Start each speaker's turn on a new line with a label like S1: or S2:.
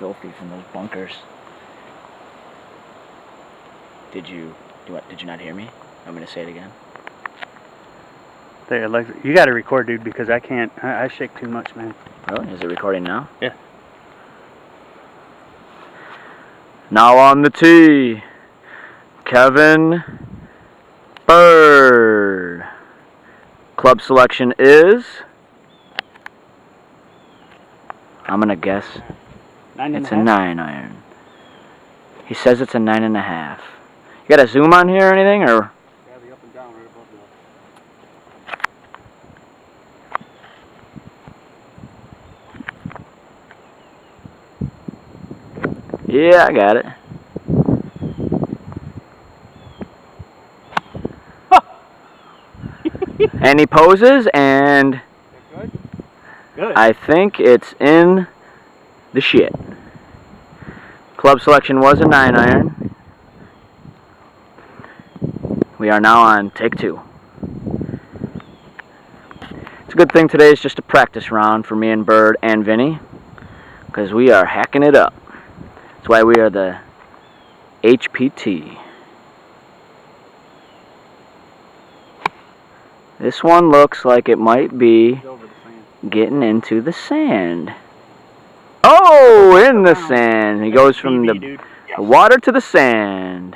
S1: filthy from those bunkers. Did you not hear me? I'm gonna say it again.
S2: There, like, you gotta record, dude, because I can't. I shake too much, man.
S1: Really? Is it recording now?
S2: Yeah.
S1: Now on the tee, Kevin Bird. Club selection is, I'm gonna guess, it's a 9-iron. He says it's a 9.5. You got a zoom on here or anything, or?
S2: Yeah, the up and down right above you.
S1: Yeah, I got it. And he poses, and
S2: Good? Good.
S1: I think it's in the shit. Club selection was a 9-iron. We are now on take 2. It's a good thing today is just a practice round for me and Bird and Vinny, because we are hacking it up. That's why we are the HPT. This one looks like it might be getting into the sand. Oh, in the sand. He goes from the water to the sand.